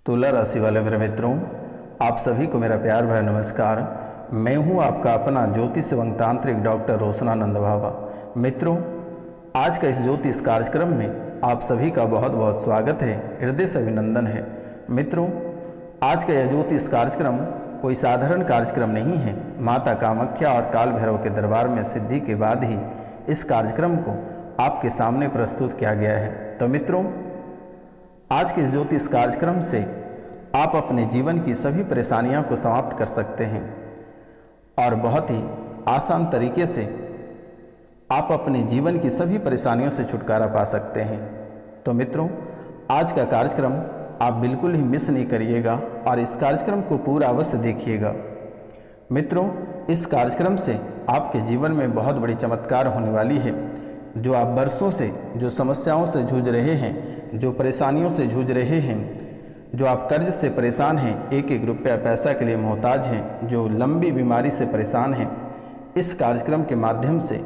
तुला राशि वाले मेरे मित्रों, आप सभी को मेरा प्यार भरा नमस्कार। मैं हूं आपका अपना ज्योतिष एवं तांत्रिक डॉक्टर रोशनानंद बाबा। मित्रों, आज का इस ज्योतिष कार्यक्रम में आप सभी का बहुत बहुत स्वागत है, हृदय से अभिनंदन है। मित्रों, आज का यह ज्योतिष कार्यक्रम कोई साधारण कार्यक्रम नहीं है। माता कामाख्या और काल भैरव के दरबार में सिद्धि के बाद ही इस कार्यक्रम को आपके सामने प्रस्तुत किया गया है। तो मित्रों, आज के इस ज्योतिष कार्यक्रम से आप अपने जीवन की सभी परेशानियों को समाप्त कर सकते हैं और बहुत ही आसान तरीके से आप अपने जीवन की सभी परेशानियों से छुटकारा पा सकते हैं। तो मित्रों, आज का कार्यक्रम आप बिल्कुल ही मिस नहीं करिएगा और इस कार्यक्रम को पूरा अवश्य देखिएगा। मित्रों, इस कार्यक्रम से आपके जीवन में बहुत बड़ी चमत्कार होने वाली है। जो आप बरसों से जो समस्याओं से जूझ रहे हैं, जो परेशानियों से जूझ रहे हैं, जो आप कर्ज से परेशान हैं, एक एक रुपया पैसा के लिए मोहताज हैं, जो लंबी बीमारी से परेशान हैं, इस कार्यक्रम के माध्यम से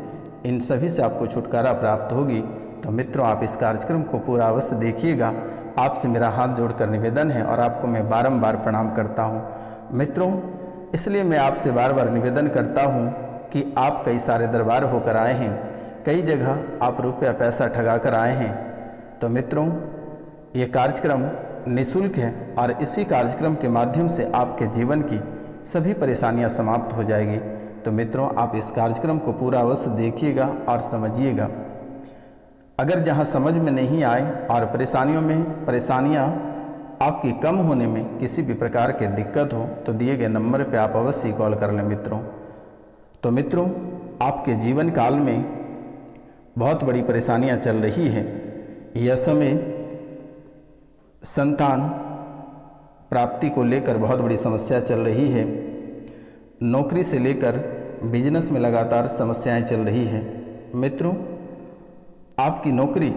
इन सभी से आपको छुटकारा प्राप्त होगी। तो मित्रों, आप इस कार्यक्रम को पूरा अवश्य देखिएगा। आपसे मेरा हाथ जोड़कर निवेदन है और आपको मैं बारंबार प्रणाम करता हूँ। मित्रों, इसलिए मैं आपसे बार बार निवेदन करता हूँ कि आप कई सारे दरबार होकर आए हैं, कई जगह आप रुपया पैसा ठगा कर आए हैं। तो मित्रों, ये कार्यक्रम निःशुल्क है और इसी कार्यक्रम के माध्यम से आपके जीवन की सभी परेशानियां समाप्त हो जाएगी। तो मित्रों, आप इस कार्यक्रम को पूरा अवश्य देखिएगा और समझिएगा। अगर जहां समझ में नहीं आए और परेशानियां आपकी कम होने में किसी भी प्रकार की दिक्कत हो तो दिए गए नंबर पर आप अवश्य कॉल कर लें मित्रों। तो मित्रों, आपके जीवन काल में बहुत बड़ी परेशानियां चल रही है। यह समय संतान प्राप्ति को लेकर बहुत बड़ी समस्या चल रही है। नौकरी से लेकर बिजनेस में लगातार समस्याएं चल रही है। मित्रों, आपकी नौकरी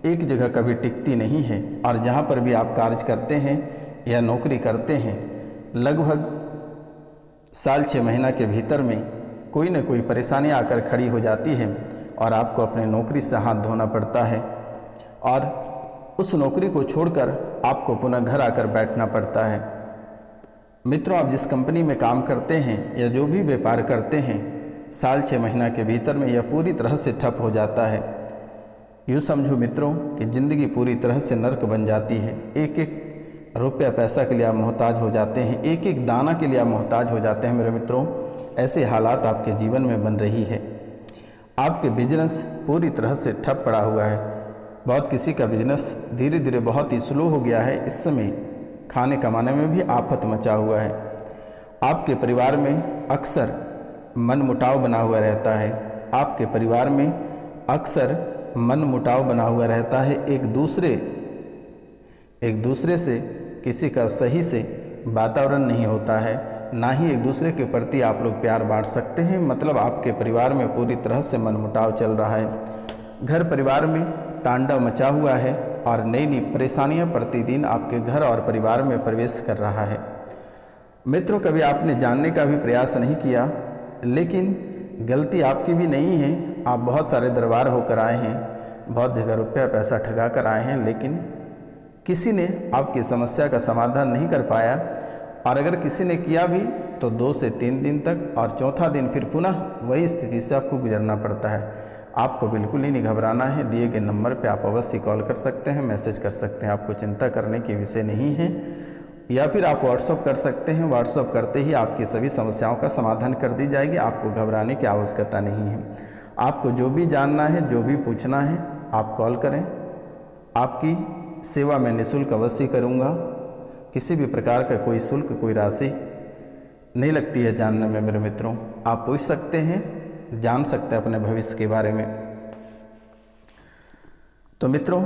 एक जगह कभी टिकती नहीं है और जहां पर भी आप कार्य करते हैं या नौकरी करते हैं, लगभग साल 6 महीना के भीतर में कोई न कोई परेशानी आकर खड़ी हो जाती है और आपको अपने नौकरी से हाथ धोना पड़ता है और उस नौकरी को छोड़कर आपको पुनः घर आकर बैठना पड़ता है। मित्रों, आप जिस कंपनी में काम करते हैं या जो भी व्यापार करते हैं, साल 6 महीना के भीतर में यह पूरी तरह से ठप हो जाता है। यूँ समझो मित्रों कि ज़िंदगी पूरी तरह से नर्क बन जाती है। एक एक रुपया पैसा के लिए आप मोहताज हो जाते हैं, एक एक दाना के लिए आप मोहताज हो जाते हैं। मेरे मित्रों, ऐसे हालात आपके जीवन में बन रही है। आपके बिजनेस पूरी तरह से ठप पड़ा हुआ है। बहुत किसी का बिजनेस धीरे धीरे बहुत ही स्लो हो गया है। इस समय खाने कमाने में भी आफत मचा हुआ है। आपके परिवार में अक्सर मनमुटाव बना हुआ रहता है। आपके परिवार में अक्सर मनमुटाव बना हुआ रहता है। एक दूसरे से किसी का सही से वातावरण नहीं होता है, ना ही एक दूसरे के प्रति आप लोग प्यार बांट सकते हैं। मतलब आपके परिवार में पूरी तरह से मनमुटाव चल रहा है। घर परिवार में तांडव मचा हुआ है और नई नई परेशानियां प्रतिदिन आपके घर और परिवार में प्रवेश कर रहा है। मित्रों, कभी आपने जानने का भी प्रयास नहीं किया, लेकिन गलती आपकी भी नहीं है। आप बहुत सारे दरबार होकर आए हैं, बहुत जगह रुपया पैसा ठगा कर आए हैं, लेकिन किसी ने आपकी समस्या का समाधान नहीं कर पाया और अगर किसी ने किया भी तो 2 से 3 दिन तक और चौथा दिन फिर पुनः वही स्थिति से आपको गुजरना पड़ता है। आपको बिल्कुल ही नहीं घबराना है। दिए गए नंबर पे आप अवश्य कॉल कर सकते हैं, मैसेज कर सकते हैं। आपको चिंता करने के विषय नहीं है। या फिर आप व्हाट्सअप कर सकते हैं। व्हाट्सअप करते ही आपकी सभी समस्याओं का समाधान कर दी जाएगी। आपको घबराने की आवश्यकता नहीं है। आपको जो भी जानना है, जो भी पूछना है, आप कॉल करें। आपकी सेवा मैं निःशुल्क अवश्य करूँगा। किसी भी प्रकार का कोई शुल्क, कोई राशि नहीं लगती है जानने में। मेरे मित्रों, आप पूछ सकते हैं, जान सकते हैं अपने भविष्य के बारे में। तो मित्रों,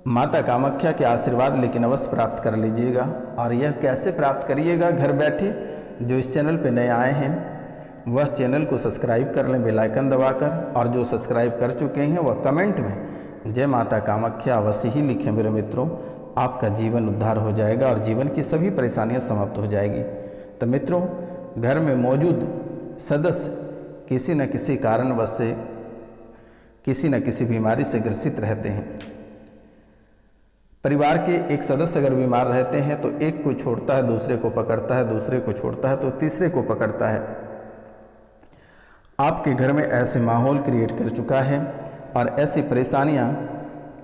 माता कामाख्या के आशीर्वाद लेकिन अवश्य प्राप्त कर लीजिएगा। और यह कैसे प्राप्त करिएगा? घर बैठे। जो इस चैनल पर नए आए हैं वह चैनल को सब्सक्राइब कर लें बेल आइकन दबाकर, और जो सब्सक्राइब कर चुके हैं वह कमेंट में जय माता कामाख्या अवश्य ही लिखें। मेरे मित्रों, आपका जीवन उद्धार हो जाएगा और जीवन की सभी परेशानियां समाप्त हो जाएगी। तो मित्रों, घर में मौजूद सदस्य किसी न किसी कारणवश से किसी न किसी बीमारी से ग्रसित रहते हैं। परिवार के एक सदस्य अगर बीमार रहते हैं तो एक को छोड़ता है, दूसरे को पकड़ता है, दूसरे को छोड़ता है तो तीसरे को पकड़ता है। आपके घर में ऐसे माहौल क्रिएट कर चुका है और ऐसी परेशानियां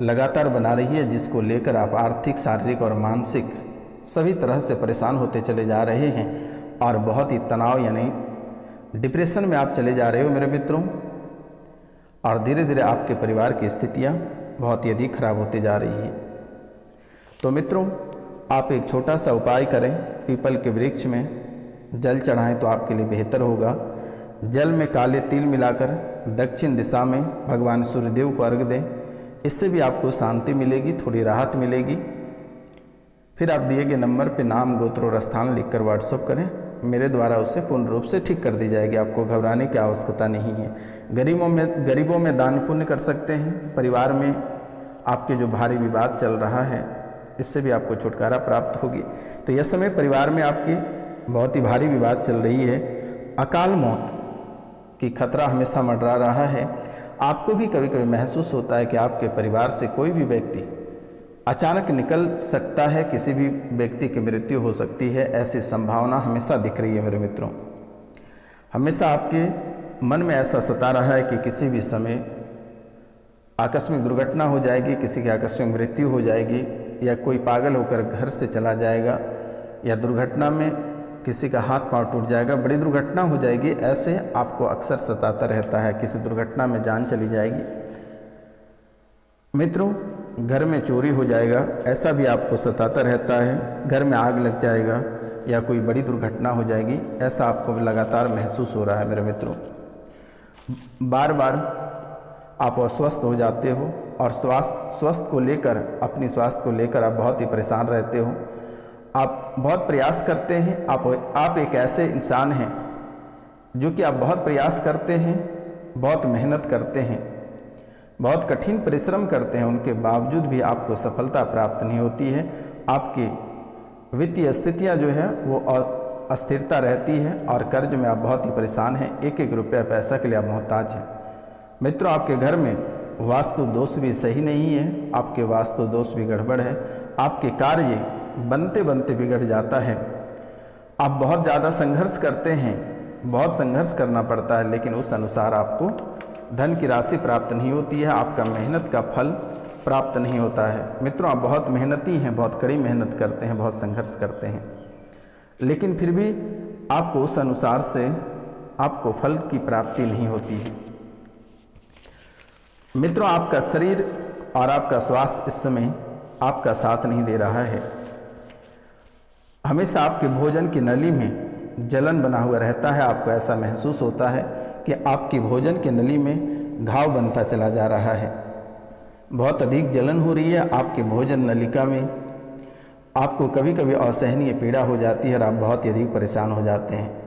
लगातार बना रही है, जिसको लेकर आप आर्थिक, शारीरिक और मानसिक सभी तरह से परेशान होते चले जा रहे हैं और बहुत ही तनाव यानी डिप्रेशन में आप चले जा रहे हो मेरे मित्रों। और धीरे धीरे आपके परिवार की स्थितियां बहुत ही अधिक खराब होती जा रही है। तो मित्रों, आप एक छोटा सा उपाय करें, पीपल के वृक्ष में जल चढ़ाएं तो आपके लिए बेहतर होगा। जल में काले तिल मिलाकर दक्षिण दिशा में भगवान सूर्यदेव को अर्घ दें, इससे भी आपको शांति मिलेगी, थोड़ी राहत मिलेगी। फिर आप दिए गए नंबर पर नाम, गोत्र और स्थान लिखकर व्हाट्सअप करें, मेरे द्वारा उसे पूर्ण रूप से ठीक कर दी जाएगी। आपको घबराने की आवश्यकता नहीं है। गरीबों में दान पुण्य कर सकते हैं। परिवार में आपके जो भारी विवाद चल रहा है, इससे भी आपको छुटकारा प्राप्त होगी। तो यह समय परिवार में आपकी बहुत ही भारी विवाद चल रही है, अकाल मौत की खतरा हमेशा मंडरा रहा है। आपको भी कभी कभी महसूस होता है कि आपके परिवार से कोई भी व्यक्ति अचानक निकल सकता है, किसी भी व्यक्ति की मृत्यु हो सकती है, ऐसी संभावना हमेशा दिख रही है मेरे मित्रों। हमेशा आपके मन में ऐसा सता रहा है कि किसी भी समय आकस्मिक दुर्घटना हो जाएगी, किसी की आकस्मिक मृत्यु हो जाएगी, या कोई पागल होकर घर से चला जाएगा, या दुर्घटना में किसी का हाथ पांव टूट जाएगा, बड़ी दुर्घटना हो जाएगी, ऐसे आपको अक्सर सताता रहता है। किसी दुर्घटना में जान चली जाएगी। मित्रों, घर में चोरी हो जाएगा, ऐसा भी आपको सताता रहता है। घर में आग लग जाएगा या कोई बड़ी दुर्घटना हो जाएगी, ऐसा आपको लगातार महसूस हो रहा है मेरे मित्रों। बार बार आप अस्वस्थ हो जाते हो और स्वास्थ्य को लेकर, अपनी स्वास्थ्य को लेकर आप बहुत ही परेशान रहते हो। आप बहुत प्रयास करते हैं। आप एक ऐसे इंसान हैं जो कि आप बहुत प्रयास करते हैं, बहुत मेहनत करते हैं, बहुत कठिन परिश्रम करते हैं, उनके बावजूद भी आपको सफलता प्राप्त नहीं होती है। आपकी वित्तीय स्थितियां जो है वो अस्थिरता रहती है और कर्ज में आप बहुत ही परेशान हैं। एक एक रुपया पैसा के लिए आप मोहताज हैं। मित्रों, आपके घर में वास्तु दोष भी सही नहीं है, आपके वास्तु दोष भी गड़बड़ है। आपके कार्य बनते बनते बिगड़ जाता है। आप बहुत ज़्यादा संघर्ष करते हैं, बहुत संघर्ष करना पड़ता है, लेकिन उस अनुसार आपको धन की राशि प्राप्त नहीं होती है, आपका मेहनत का फल प्राप्त नहीं होता है। मित्रों, आप बहुत मेहनती हैं, बहुत कड़ी मेहनत करते हैं, बहुत संघर्ष करते हैं, लेकिन फिर भी आपको उस अनुसार से आपको फल की प्राप्ति नहीं होती है। मित्रों, आपका शरीर और आपका स्वास्थ्य इस समय आपका साथ नहीं दे रहा है। हमेशा आपके भोजन की नली में जलन बना हुआ रहता है। आपको ऐसा महसूस होता है कि आपकी भोजन की नली में घाव बनता चला जा रहा है। बहुत अधिक जलन हो रही है आपके भोजन नलिका में। आपको कभी कभी असहनीय पीड़ा हो जाती है और आप बहुत ही अधिक परेशान हो जाते हैं।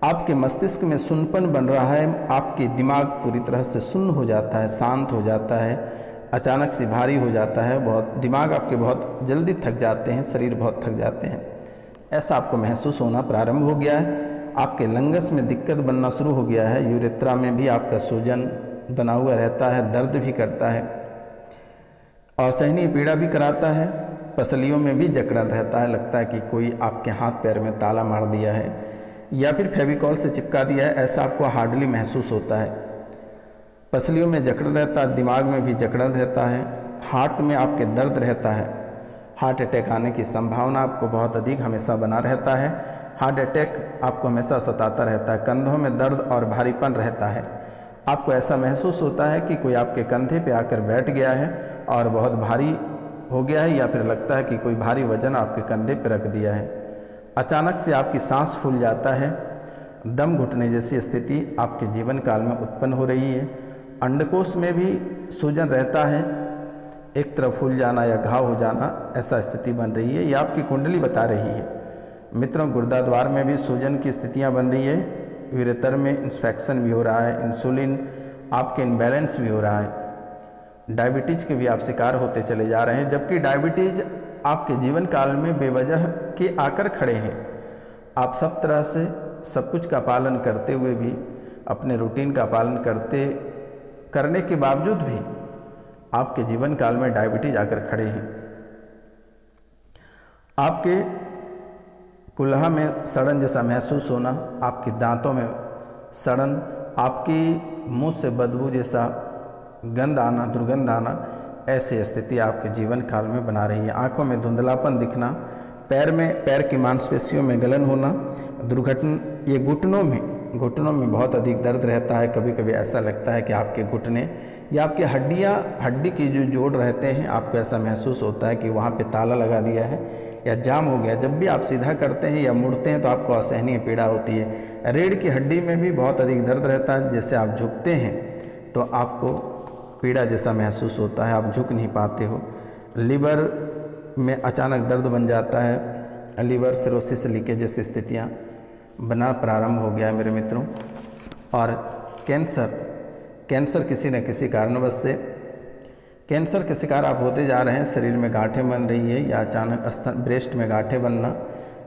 आपके मस्तिष्क में सुन्नपन बन रहा है। आपके दिमाग पूरी तरह से सुन्न हो जाता है, शांत हो जाता है, अचानक से भारी हो जाता है। बहुत दिमाग आपके बहुत जल्दी थक जाते हैं, शरीर बहुत थक जाते हैं, ऐसा आपको महसूस होना प्रारंभ हो गया है। आपके लंगस में दिक्कत बनना शुरू हो गया है। यूरेथ्रा में भी आपका सूजन बना हुआ रहता है, दर्द भी करता है, असहनीय पीड़ा भी कराता है। पसलियों में भी जकड़न रहता है, लगता है कि कोई आपके हाथ पैर में ताला मार दिया है या फिर फेविकॉल से चिपका दिया है, ऐसा आपको हार्डली महसूस होता है। पसलियों में जकड़न रहता है, दिमाग में भी जकड़न रहता है, हार्ट में आपके दर्द रहता है। हार्ट अटैक आने की संभावना आपको बहुत अधिक हमेशा बना रहता है। हार्ट अटैक आपको हमेशा सताता रहता है। कंधों में दर्द और भारीपन रहता है। आपको ऐसा महसूस होता है कि कोई आपके कंधे पे आकर बैठ गया है और बहुत भारी हो गया है, या फिर लगता है कि कोई भारी वजन आपके कंधे पे रख दिया है। अचानक से आपकी सांस फूल जाता है। दम घुटने जैसी स्थिति आपके जीवन काल में उत्पन्न हो रही है। अंडकोश में भी सूजन रहता है, एक तरफ फूल जाना या घाव हो जाना, ऐसा स्थिति बन रही है। ये आपकी कुंडली बता रही है। मित्रों, गुर्दा द्वार में भी सूजन की स्थितियां बन रही है। यूरेटर में इन्फेक्शन भी हो रहा है। इंसुलिन आपके इनबैलेंस भी हो रहा है। डायबिटीज़ के भी आप शिकार होते चले जा रहे हैं, जबकि डायबिटीज़ आपके जीवन काल में बेवजह के आकर खड़े हैं। आप सब तरह से सब कुछ का पालन करते हुए भी, अपने रूटीन का पालन करने के बावजूद भी आपके जीवन काल में डायबिटीज़ आकर खड़े हैं। आपके कुल्हा में सड़न जैसा महसूस होना, आपके दांतों में सड़न, आपकी मुंह से बदबू जैसा गंध आना, दुर्गंध आना, ऐसी स्थिति आपके जीवन काल में बना रही है। आंखों में धुंधलापन दिखना, पैर की मांसपेशियों में गलन होना, ये घुटनों में बहुत अधिक दर्द रहता है। कभी कभी ऐसा लगता है कि आपके घुटने या आपकी हड्डी की जो जोड़ रहते हैं, आपको ऐसा महसूस होता है कि वहाँ पे ताला लगा दिया है या जाम हो गया। जब भी आप सीधा करते हैं या मुड़ते हैं तो आपको असहनीय पीड़ा होती है। रीढ़ की हड्डी में भी बहुत अधिक दर्द रहता है, जिससे आप झुकते हैं तो आपको पीड़ा जैसा महसूस होता है, आप झुक नहीं पाते हो। लीवर में अचानक दर्द बन जाता है, लीवर सिरोसिस लीकेज जैसी स्थितियाँ बना प्रारंभ हो गया है मेरे मित्रों। और कैंसर किसी न किसी कारणवश से कैंसर के शिकार आप होते जा रहे हैं। शरीर में गांठें बन रही है या अचानक ब्रेस्ट में गांठें बनना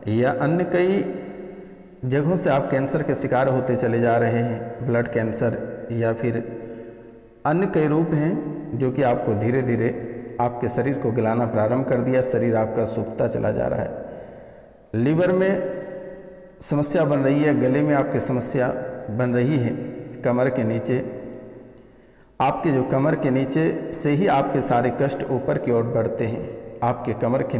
या अन्य कई जगहों से आप कैंसर के शिकार होते चले जा रहे हैं। ब्लड कैंसर या फिर अन्य कई रूप हैं जो कि आपको धीरे धीरे आपके शरीर को गिलाना प्रारंभ कर दिया। शरीर आपका सूखता चला जा रहा है। लीवर में समस्या बन रही है, गले में आपकी समस्या बन रही है, कमर के नीचे, आपके जो कमर के नीचे से ही आपके सारे कष्ट ऊपर की ओर बढ़ते हैं। आपके कमर के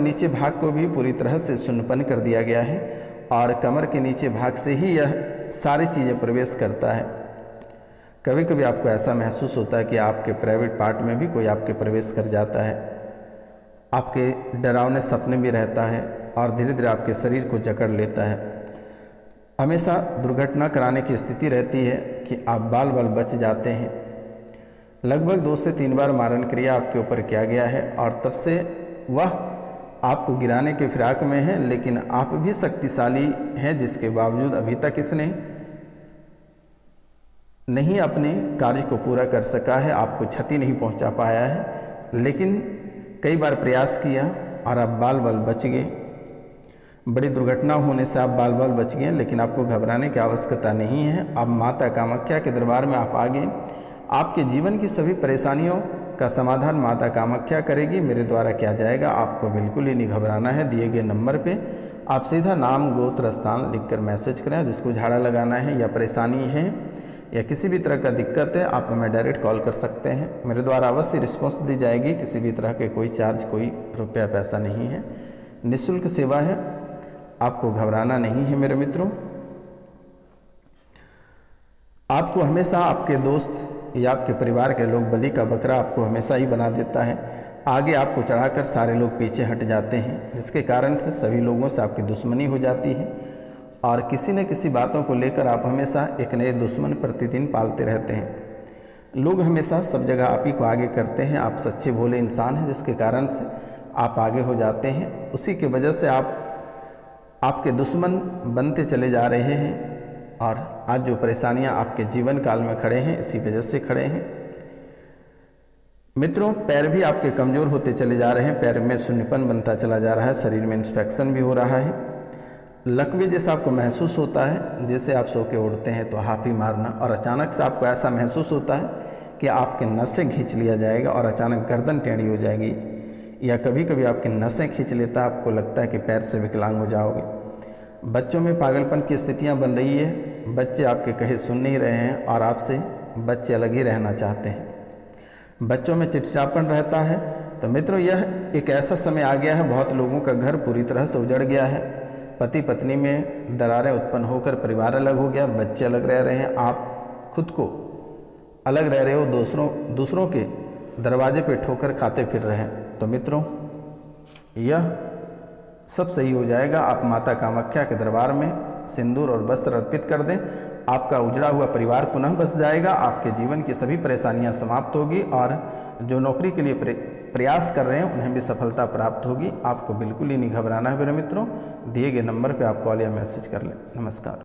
नीचे भाग को भी पूरी तरह से सुन्नपन कर दिया गया है और कमर के नीचे भाग से ही यह सारी चीज़ें प्रवेश करता है। कभी कभी आपको ऐसा महसूस होता है कि आपके प्राइवेट पार्ट में भी कोई आपके प्रवेश कर जाता है। आपके डरावने सपने भी रहता है और धीरे धीरे आपके शरीर को जकड़ लेता है। हमेशा दुर्घटना कराने की स्थिति रहती है कि आप बाल बच जाते हैं। लगभग 2 से 3 बार मारण क्रिया आपके ऊपर किया गया है और तब से वह आपको गिराने के फिराक में है, लेकिन आप भी शक्तिशाली हैं, जिसके बावजूद अभी तक इसने नहीं अपने कार्य को पूरा कर सका है, आपको क्षति नहीं पहुंचा पाया है। लेकिन कई बार प्रयास किया और आप बाल बच गए। बड़ी दुर्घटना होने से आप बाल बच गए, लेकिन आपको घबराने की आवश्यकता नहीं है। अब माता कामाख्या के दरबार में आप आ गए। आपके जीवन की सभी परेशानियों का समाधान माता कामाख्या करेगी, मेरे द्वारा किया जाएगा। आपको बिल्कुल ही नहीं घबराना है। दिए गए नंबर पे आप सीधा नाम, गोत्र, स्थान लिखकर मैसेज करें। जिसको झाड़ा लगाना है या परेशानी है या किसी भी तरह का दिक्कत है, आप हमें डायरेक्ट कॉल कर सकते हैं। मेरे द्वारा अवश्य रिस्पॉन्स दी जाएगी। किसी भी तरह के कोई चार्ज, कोई रुपया पैसा नहीं है, निःशुल्क सेवा है। आपको घबराना नहीं है मेरे मित्रों। आपको हमेशा आपके दोस्त या आपके परिवार के लोग बलि का बकरा आपको हमेशा ही बना देता है। आगे आपको चढ़ाकर सारे लोग पीछे हट जाते हैं, जिसके कारण से सभी लोगों से आपकी दुश्मनी हो जाती है और किसी न किसी बातों को लेकर आप हमेशा एक नए दुश्मन प्रतिदिन पालते रहते हैं। लोग हमेशा सब जगह आप ही को आगे करते हैं। आप सच्चे भोले इंसान हैं, जिसके कारण से आप आगे हो जाते हैं। उसी की वजह से आपके दुश्मन बनते चले जा रहे हैं और आज जो परेशानियां आपके जीवन काल में खड़े हैं, इसी वजह से खड़े हैं। मित्रों, पैर भी आपके कमज़ोर होते चले जा रहे हैं। पैर में शून्यपन बनता चला जा रहा है। शरीर में इंस्पेक्शन भी हो रहा है। लकवे जैसा आपको महसूस होता है। जैसे आप सो के उठते हैं तो हाफी मारना और अचानक से आपको ऐसा महसूस होता है कि आपके नसें खींच लिया जाएगा और अचानक गर्दन टेढ़ी हो जाएगी, या कभी कभी आपकी नसें खींच लेता है, आपको लगता है कि पैर से विकलांग हो जाओगे। बच्चों में पागलपन की स्थितियां बन रही है। बच्चे आपके कहे सुन नहीं रहे हैं और आपसे बच्चे अलग ही रहना चाहते हैं। बच्चों में चिड़चिड़ापन रहता है। तो मित्रों, यह एक ऐसा समय आ गया है, बहुत लोगों का घर पूरी तरह से उजड़ गया है। पति पत्नी में दरारें उत्पन्न होकर परिवार अलग हो गया, बच्चे अलग रह रहे हैं, आप खुद को अलग रह रहे हो, दूसरों के दरवाजे पे ठोकर खाते फिर रहे हैं। तो मित्रों, यह सब सही हो जाएगा। आप माता कामाख्या के दरबार में सिंदूर और वस्त्र अर्पित कर दें, आपका उजड़ा हुआ परिवार पुनः बस जाएगा। आपके जीवन की सभी परेशानियां समाप्त होगी और जो नौकरी के लिए प्रयास कर रहे हैं उन्हें भी सफलता प्राप्त होगी। आपको बिल्कुल ही नहीं घबराना है मेरे मित्रों। दिए गए नंबर पर आप कॉल या मैसेज कर लें। नमस्कार।